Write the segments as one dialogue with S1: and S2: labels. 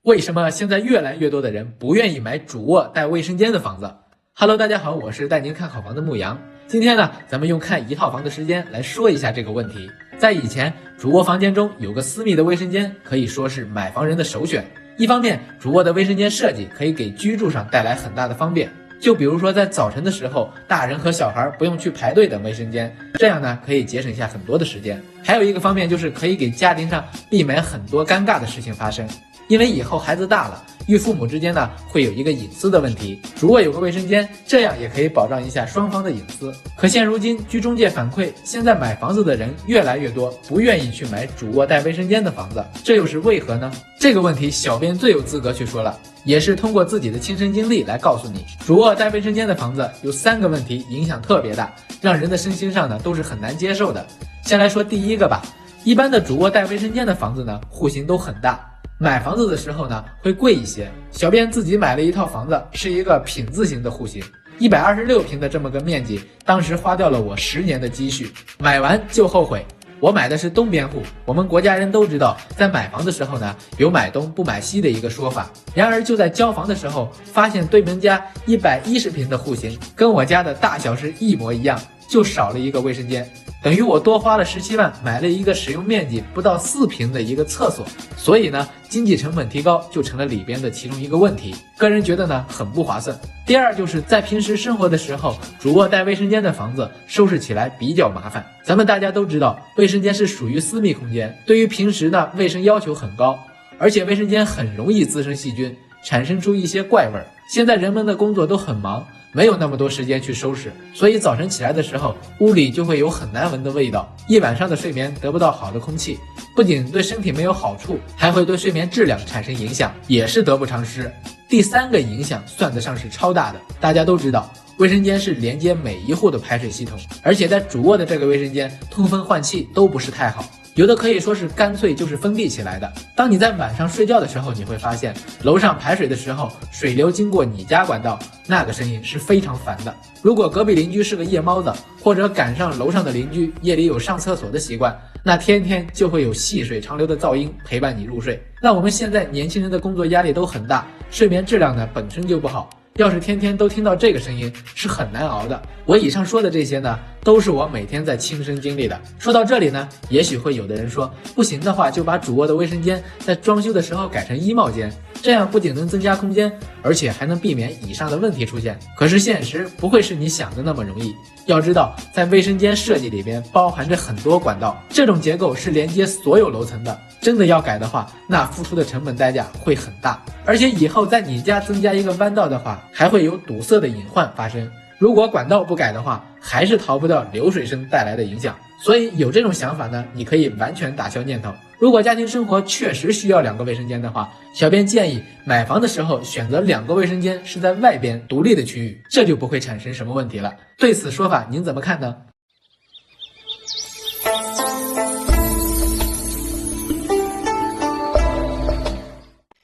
S1: 为什么现在越来越多的人不愿意买主卧带卫生间的房子？ Hello， 大家好，我是带您看好房的牧羊。今天呢，咱们用看一套房的时间来说一下这个问题。在以前，主卧房间中有个私密的卫生间，可以说是买房人的首选。一方面，主卧的卫生间设计可以给居住上带来很大的方便，就比如说在早晨的时候，大人和小孩不用去排队等卫生间，这样呢可以节省下很多的时间。还有一个方面就是可以给家庭上避免很多尴尬的事情发生。因为以后孩子大了，与父母之间呢会有一个隐私的问题，主卧有个卫生间，这样也可以保障一下双方的隐私。可现如今，据中介反馈，现在买房子的人越来越多，不愿意去买主卧带卫生间的房子，这又是为何呢？这个问题，小编最有资格去说了，也是通过自己的亲身经历来告诉你，主卧带卫生间的房子有3个问题影响特别大，让人的身心上呢都是很难接受的。先来说第一个吧，一般的主卧带卫生间的房子呢，户型都很大。买房子的时候呢，会贵一些。小编自己买了一套房子，是一个品字型的户型，126平的这么个面积，当时花掉了我10年的积蓄，买完就后悔。我买的是东边户，我们国家人都知道，在买房的时候呢，有买东不买西的一个说法。然而就在交房的时候，发现对门家110平的户型，跟我家的大小是一模一样，就少了一个卫生间。等于我多花了17万买了一个使用面积不到4平的一个厕所，所以呢，经济成本提高就成了里边的其中一个问题。个人觉得呢，很不划算。第二就是在平时生活的时候，主卧带卫生间的房子收拾起来比较麻烦。咱们大家都知道，卫生间是属于私密空间，对于平时呢，卫生要求很高，而且卫生间很容易滋生细菌，产生出一些怪味。现在人们的工作都很忙，没有那么多时间去收拾，所以早晨起来的时候，屋里就会有很难闻的味道，一晚上的睡眠得不到好的空气，不仅对身体没有好处，还会对睡眠质量产生影响，也是得不偿失。第3个影响算得上是超大的。大家都知道，卫生间是连接每一户的排水系统，而且在主卧的这个卫生间，通风换气都不是太好，有的可以说是干脆就是封闭起来的。当你在晚上睡觉的时候，你会发现楼上排水的时候，水流经过你家管道，那个声音是非常烦的。如果隔壁邻居是个夜猫子，或者赶上楼上的邻居夜里有上厕所的习惯，那天天就会有细水长流的噪音陪伴你入睡。那我们现在年轻人的工作压力都很大，睡眠质量呢本身就不好，要是天天都听到这个声音，是很难熬的。我以上说的这些呢，都是我每天在亲身经历的。说到这里呢，也许会有的人说，不行的话就把主卧的卫生间在装修的时候改成衣帽间，这样不仅能增加空间，而且还能避免以上的问题出现。可是现实不会是你想的那么容易。要知道，在卫生间设计里边包含着很多管道，这种结构是连接所有楼层的，真的要改的话，那付出的成本代价会很大。而且以后在你家增加一个弯道的话，还会有堵塞的隐患发生。如果管道不改的话，还是逃不掉流水声带来的影响。所以有这种想法呢，你可以完全打消念头。如果家庭生活确实需要2个卫生间的话，小编建议买房的时候选择2个卫生间是在外边独立的区域，这就不会产生什么问题了。对此说法您怎么看呢？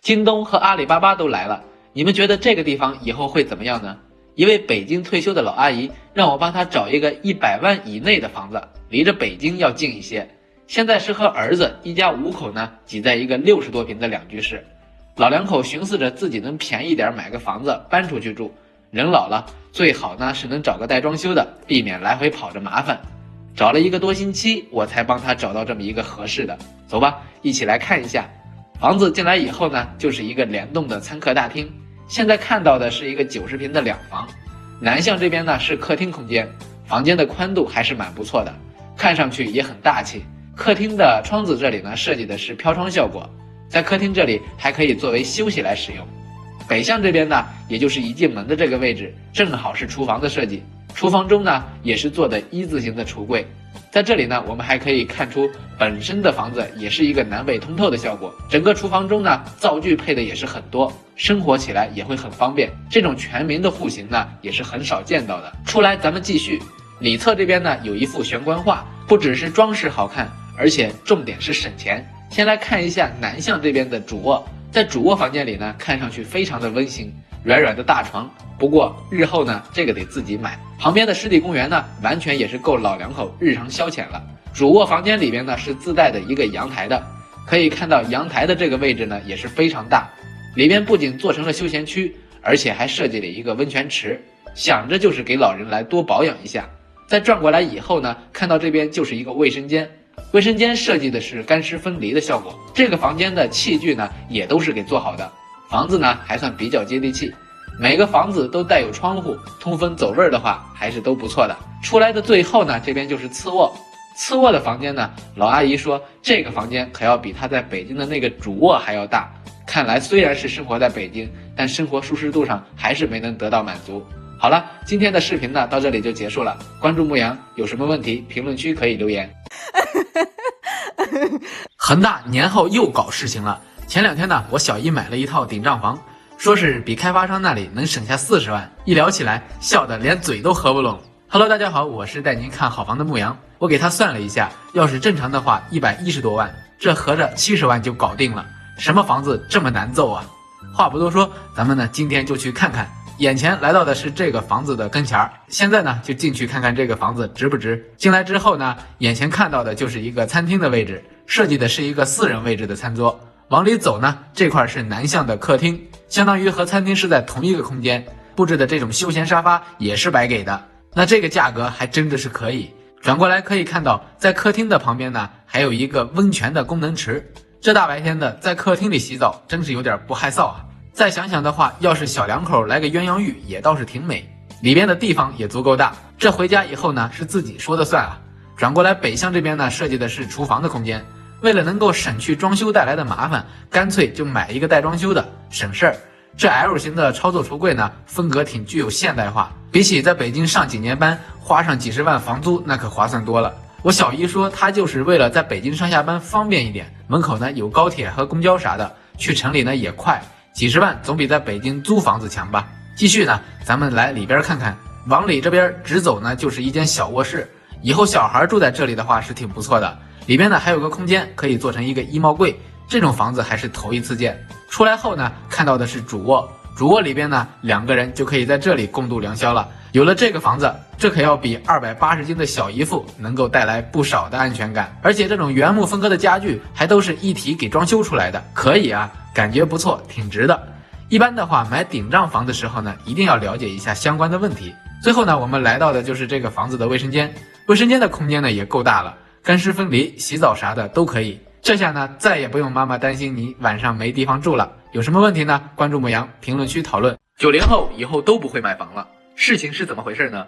S1: 京东和阿里巴巴都来了，你们觉得这个地方以后会怎么样呢？一位北京退休的老阿姨让我帮她找一个100万以内的房子，离着北京要近一些。现在是和儿子一家5口呢挤在一个60多平的2居室，老两口寻思着自己能便宜点买个房子搬出去住。人老了，最好呢是能找个带装修的，避免来回跑着麻烦。找了1个多星期，我才帮她找到这么一个合适的。走吧，一起来看一下。房子进来以后呢，就是一个联动的餐客大厅。现在看到的是一个90平的2房，南向这边呢是客厅空间，房间的宽度还是蛮不错的，看上去也很大气。客厅的窗子这里呢设计的是飘窗效果，在客厅这里还可以作为休息来使用。北向这边呢，也就是一进门的这个位置，正好是厨房的设计。厨房中呢也是做的1字形的橱柜，在这里呢我们还可以看出本身的房子也是一个南北通透的效果。整个厨房中呢灶具配的也是很多，生活起来也会很方便。这种全民的户型呢也是很少见到的。出来咱们继续，里侧这边呢有一幅玄关画，不只是装饰好看，而且重点是省钱。先来看一下南向这边的主卧，在主卧房间里呢看上去非常的温馨，软软的大床，不过日后呢这个得自己买。旁边的湿地公园呢完全也是够老两口日常消遣了。主卧房间里边呢是自带的一个阳台的，可以看到阳台的这个位置呢也是非常大，里边不仅做成了休闲区，而且还设计了一个温泉池，想着就是给老人来多保养一下。再转过来以后呢，看到这边就是一个卫生间，卫生间设计的是干湿分离的效果，这个房间的器具呢也都是给做好的，房子呢还算比较接地气，每个房子都带有窗户，通风走味的话还是都不错的。出来的最后呢，这边就是次卧，次卧的房间呢，老阿姨说这个房间可要比她在北京的那个主卧还要大，看来虽然是生活在北京，但生活舒适度上还是没能得到满足。好了，今天的视频呢到这里就结束了，关注牧羊，有什么问题评论区可以留言。恒大年后又搞事情了，前2天呢，我小姨买了一套顶账房，说是比开发商那里能省下40万，一聊起来笑得连嘴都合不拢。Hello， 大家好，我是带您看好房的牧羊。我给他算了一下，要是正常的话110多万，这合着70万就搞定了。什么房子这么难揍啊？话不多说，咱们呢今天就去看看。眼前来到的是这个房子的跟前儿，现在呢就进去看看这个房子值不值。进来之后呢，眼前看到的就是一个餐厅的位置，设计的是一个4人位置的餐桌。往里走呢，这块是南向的客厅，相当于和餐厅是在同一个空间，布置的这种休闲沙发也是白给的。那这个价格还真的是可以。转过来可以看到，在客厅的旁边呢，还有一个温泉的功能池。这大白天的在客厅里洗澡，真是有点不害臊啊。再想想的话，要是小两口来个鸳鸯浴也倒是挺美，里边的地方也足够大。这回家以后呢，是自己说的算啊。转过来北向这边呢，设计的是厨房的空间，为了能够省去装修带来的麻烦，干脆就买一个带装修的，省事儿。这 L 型的操作橱柜呢，风格挺具有现代化，比起在北京上几年班花上几十万房租，那可划算多了。我小姨说，她就是为了在北京上下班方便一点，门口呢有高铁和公交啥的，去城里呢也快，几十万总比在北京租房子强吧。继续呢，咱们来里边看看，往里这边直走呢，就是一间小卧室，以后小孩住在这里的话是挺不错的。里边呢还有个空间可以做成一个衣帽柜，这种房子还是头一次见。出来后呢，看到的是主卧，主卧里边呢2个人就可以在这里共度良宵了。有了这个房子，这可要比280斤的小姨夫能够带来不少的安全感。而且这种原木风格的家具还都是一体给装修出来的，可以啊，感觉不错，挺值的。一般的话，买顶账房的时候呢，一定要了解一下相关的问题。最后呢，我们来到的就是这个房子的卫生间，卫生间的空间呢也够大了，干湿分离，洗澡啥的都可以。这下呢，再也不用妈妈担心你晚上没地方住了。有什么问题呢？关注牧羊，评论区讨论。90后以后都不会买房了，事情是怎么回事呢？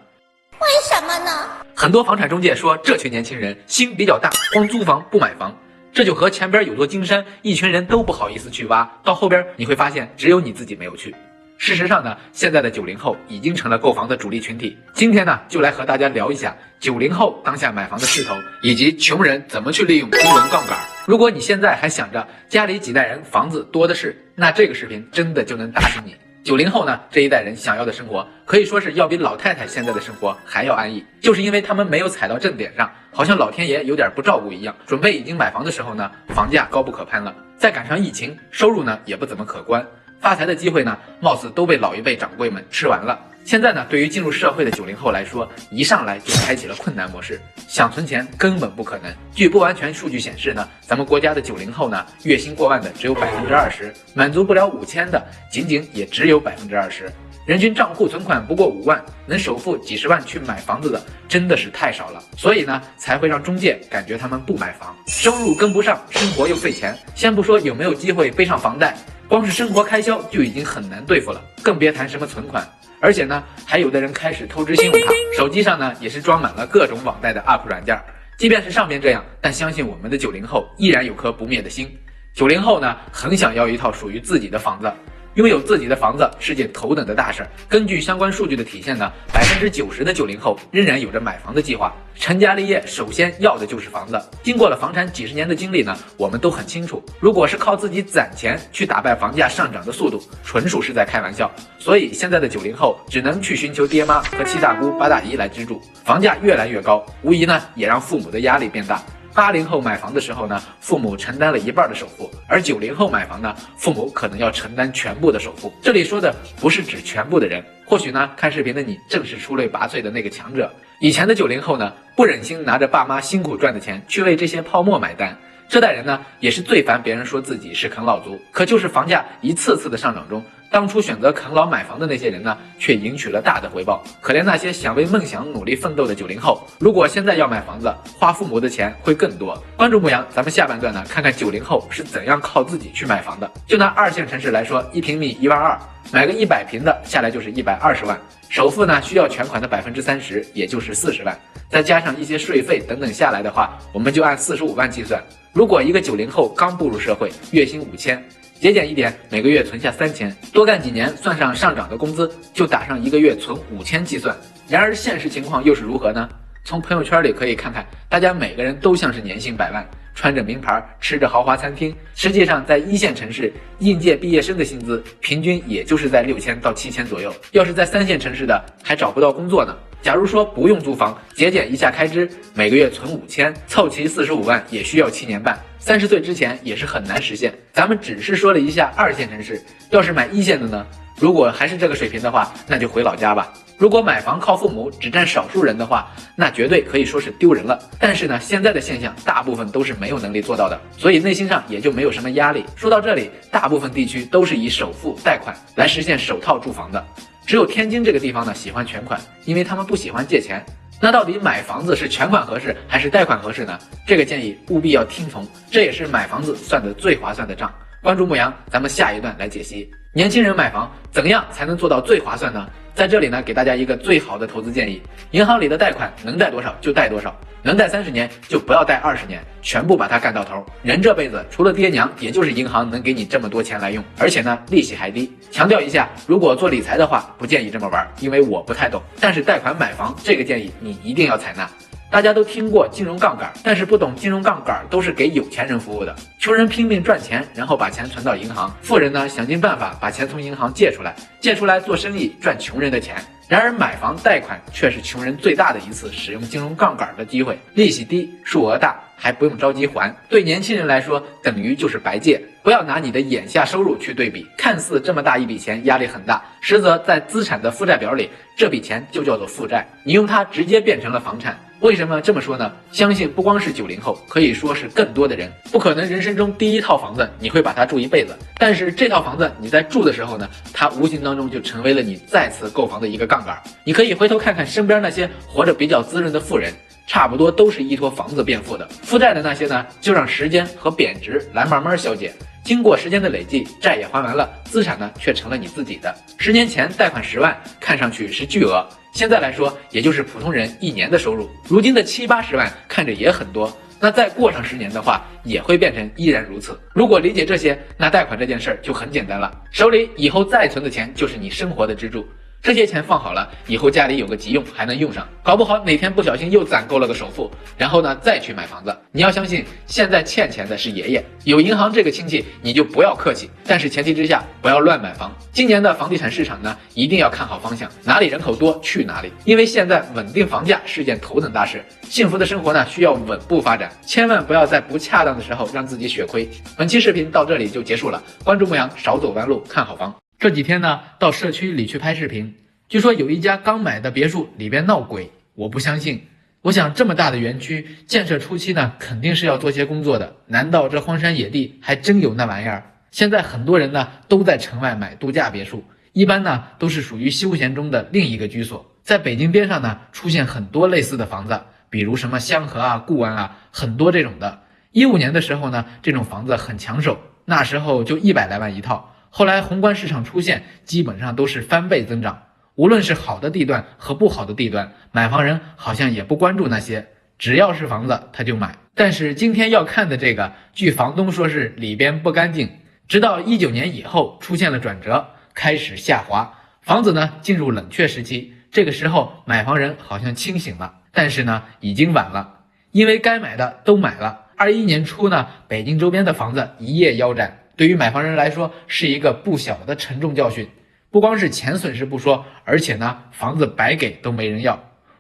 S2: 为什么呢？
S1: 很多房产中介说这群年轻人心比较大，光租房不买房，这就和前边有座金山，一群人都不好意思去挖，到后边你会发现只有你自己没有去。事实上呢，现在的90后已经成了购房的主力群体。今天呢，就来和大家聊一下90后当下买房的势头，以及穷人怎么去利用金融杠杆。如果你现在还想着家里几代人房子多的是，那这个视频真的就能打醒你。90后呢，这一代人想要的生活，可以说是要比老太太现在的生活还要安逸，就是因为他们没有踩到正点上，好像老天爷有点不照顾一样。准备已经买房的时候呢，房价高不可攀了，再赶上疫情，收入呢也不怎么可观，发财的机会呢，貌似都被老一辈掌柜们吃完了。现在呢，对于进入社会的90后来说，一上来就开启了困难模式，想存钱根本不可能。据不完全数据显示呢，咱们国家的90后呢，月薪过万的只有20%，满足不了5000的仅仅也只有20%，人均账户存款不过5万，能首付几十万去买房子的真的是太少了，所以呢，才会让中介感觉他们不买房，收入跟不上，生活又费钱，先不说有没有机会背上房贷，光是生活开销就已经很难对付了，更别谈什么存款。而且呢，还有的人开始透支信用卡，手机上呢也是装满了各种网贷的 UP 软件。即便是上面这样，但相信我们的90后依然有颗不灭的心。90后呢，很想要一套属于自己的房子。拥有自己的房子是件头等的大事儿。根据相关数据的体现呢，90%的90后仍然有着买房的计划。成家立业首先要的就是房子。经过了房产几十年的经历呢，我们都很清楚，如果是靠自己攒钱去打败房价上涨的速度，纯属是在开玩笑。所以现在的90后只能去寻求爹妈和七大姑八大姨来资助。房价越来越高，无疑呢也让父母的压力变大。80后买房的时候呢，父母承担了一半的首付，而90后买房呢，父母可能要承担全部的首付。这里说的不是指全部的人，或许呢，看视频的你正是出类拔萃的那个强者。以前的90后呢，不忍心拿着爸妈辛苦赚的钱去为这些泡沫买单，这代人呢，也是最烦别人说自己是啃老族，可就是房价一次次的上涨中，当初选择啃老买房的那些人呢，却迎娶了大的回报。可怜那些想为梦想努力奋斗的90后，如果现在要买房子，花父母的钱会更多。关注牧羊，咱们下半段呢，看看90后是怎样靠自己去买房的。就拿2线城市来说，1平米1.2万，买个100平的下来就是120万，首付呢需要全款的30%，也就是40万，再加上一些税费等等下来的话，我们就按45万计算。如果一个90后刚步入社会，月薪5000，节俭一点，每个月存下3000，多干几年，算上上涨的工资，就打上一个月存5000计算。然而现实情况又是如何呢？从朋友圈里可以看看，大家每个人都像是年薪百万，穿着名牌，吃着豪华餐厅。实际上，在1线城市，应届毕业生的薪资平均也就是在6000到7000左右。要是在3线城市的，还找不到工作呢。假如说不用租房，节俭一下开支，每个月存5000，凑齐45万，也需要7年半。30岁之前也是很难实现。咱们只是说了一下2线城市，要是买1线的呢？如果还是这个水平的话，那就回老家吧。如果买房靠父母只占少数人的话，那绝对可以说是丢人了。但是呢，现在的现象大部分都是没有能力做到的，所以内心上也就没有什么压力。说到这里，大部分地区都是以首付贷款来实现首套住房的，只有天津这个地方呢喜欢全款，因为他们不喜欢借钱。那到底买房子是全款合适还是贷款合适呢？这个建议务必要听从，这也是买房子算的最划算的账。关注牧羊，咱们下一段来解析年轻人买房怎样才能做到最划算呢？在这里呢，给大家一个最好的投资建议，银行里的贷款能贷多少就贷多少，能贷30年就不要贷20年，全部把它干到头。人这辈子除了爹娘，也就是银行能给你这么多钱来用，而且呢利息还低。强调一下，如果做理财的话，不建议这么玩，因为我不太懂，但是贷款买房这个建议你一定要采纳。大家都听过金融杠杆，但是不懂金融杠杆都是给有钱人服务的。穷人拼命赚钱，然后把钱存到银行；富人呢，想尽办法把钱从银行借出来做生意赚穷人的钱。然而买房贷款却是穷人最大的一次使用金融杠杆的机会，利息低，数额大，还不用着急还。对年轻人来说，等于就是白借。不要拿你的眼下收入去对比，看似这么大一笔钱压力很大，实则在资产的负债表里，这笔钱就叫做负债，你用它直接变成了房产。为什么这么说呢？相信不光是90后，可以说是更多的人，不可能人生中第一套房子你会把它住一辈子，但是这套房子你在住的时候呢，它无形当中就成为了你再次购房的一个杠杆。你可以回头看看身边那些活着比较滋润的富人，差不多都是依托房子变富的。负债的那些呢，就让时间和贬值来慢慢消解。经过时间的累计，债也还完了，资产呢却成了你自己的。10年前贷款10万，看上去是巨额，现在来说也就是普通人1年的收入。如今的70、80万看着也很多，那再过上10年的话，也会变成依然如此。如果理解这些，那贷款这件事儿就很简单了，手里以后再存的钱就是你生活的支柱。这些钱放好了，以后家里有个急用还能用上，搞不好哪天不小心又攒够了个首付，然后呢再去买房子。你要相信，现在欠钱的是爷爷，有银行这个亲戚你就不要客气，但是前提之下不要乱买房。今年的房地产市场呢，一定要看好方向，哪里人口多去哪里，因为现在稳定房价是件头等大事。幸福的生活呢需要稳步发展，千万不要在不恰当的时候让自己血亏。本期视频到这里就结束了，关注牧羊，少走弯路，看好房。这几天呢，到社区里去拍视频，据说有一家刚买的别墅里边闹鬼，我不相信。我想这么大的园区，建设初期呢，肯定是要做些工作的。难道这荒山野地还真有那玩意儿？现在很多人呢都在城外买度假别墅，一般呢都是属于休闲中的另一个居所。在北京边上呢，出现很多类似的房子，比如什么香河啊、固安啊，很多这种的。15年的时候呢，这种房子很抢手，那时候就100来万一套。后来宏观市场出现，基本上都是翻倍增长。无论是好的地段和不好的地段，买房人好像也不关注那些，只要是房子他就买。但是今天要看的这个，据房东说是里边不干净，直到19年以后出现了转折，开始下滑，房子呢进入冷却时期。这个时候买房人好像清醒了，但是呢已经晚了，因为该买的都买了。21年初呢，北京周边的房子一夜腰斩，对于买房人来说是一个不小的沉重教训。不光是钱损失不说，而且呢房子白给都没人要。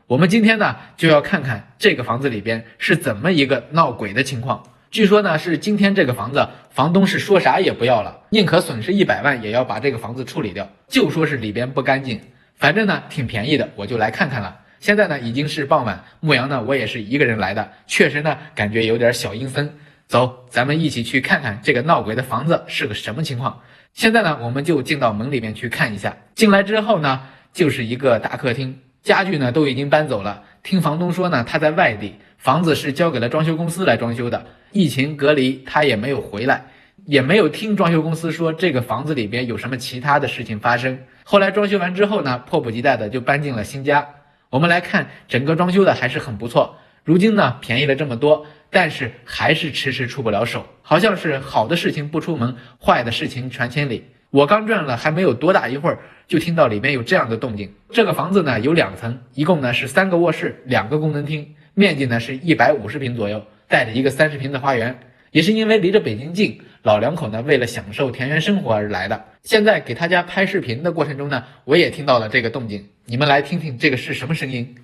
S1: 我们今天呢就要看看这个房子里边是怎么一个闹鬼的情况。据说呢是今天这个房子房东是说啥也不要了，宁可损失100万也要把这个房子处理掉，就说是里边不干净。反正呢挺便宜的，我就来看看了。现在呢已经是傍晚，牧羊呢我也是一个人来的，确实呢感觉有点小阴森。走，咱们一起去看看这个闹鬼的房子是个什么情况。现在呢，我们就进到门里面去看一下。进来之后呢，就是一个大客厅，家具呢都已经搬走了。听房东说呢，他在外地，房子是交给了装修公司来装修的，疫情隔离他也没有回来，也没有听装修公司说这个房子里边有什么其他的事情发生。后来装修完之后呢，迫不及待的就搬进了新家。我们来看，整个装修的还是很不错。如今呢，便宜了这么多，但是还是迟迟出不了手，好像是好的事情不出门，坏的事情传千里。我刚转了还没有多大一会儿，就听到里面有这样的动静。这个房子呢有2层，一共呢是3个卧室，2个功能厅，面积呢是150平左右，带着一个30平的花园。也是因为离着北京近，老两口呢为了享受田园生活而来的。现在给他家拍视频的过程中呢，我也听到了这个动静，你们来听听这个是什么声音。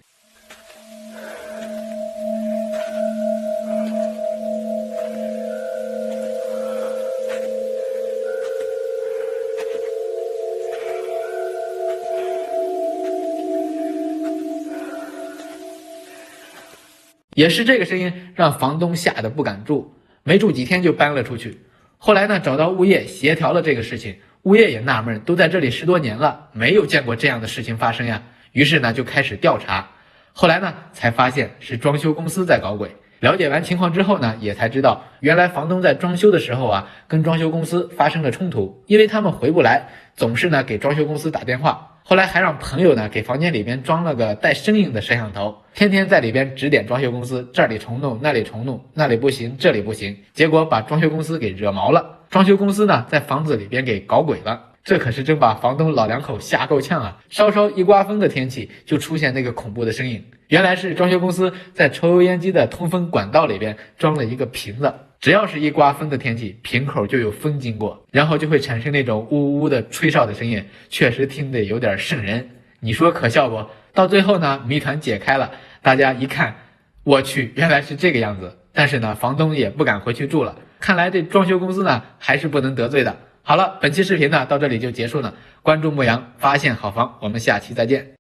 S1: 也是这个声音让房东吓得不敢住，没住几天就搬了出去。后来呢，找到物业协调了这个事情，物业也纳闷，都在这里10多年了，没有见过这样的事情发生呀。于是呢，就开始调查。后来呢，才发现是装修公司在搞鬼。了解完情况之后呢，也才知道原来房东在装修的时候啊，跟装修公司发生了冲突，因为他们回不来，总是呢给装修公司打电话。后来还让朋友呢给房间里边装了个带声音的摄像头，天天在里边指点装修公司，这里重弄那里重弄，那里不行这里不行，结果把装修公司给惹毛了。装修公司呢在房子里边给搞鬼了，这可是真把房东老两口吓够呛啊！稍稍一刮风的天气就出现那个恐怖的声音，原来是装修公司在抽油烟机的通风管道里边装了一个瓶子，只要是一刮风的天气，瓶口就有风经过，然后就会产生那种呜呜的吹哨的声音，确实听得有点瘆人。你说可笑不？到最后呢，谜团解开了，大家一看，我去，原来是这个样子。但是呢，房东也不敢回去住了，看来这装修公司呢还是不能得罪的。好了，本期视频呢到这里就结束了，关注牧羊，发现好房，我们下期再见。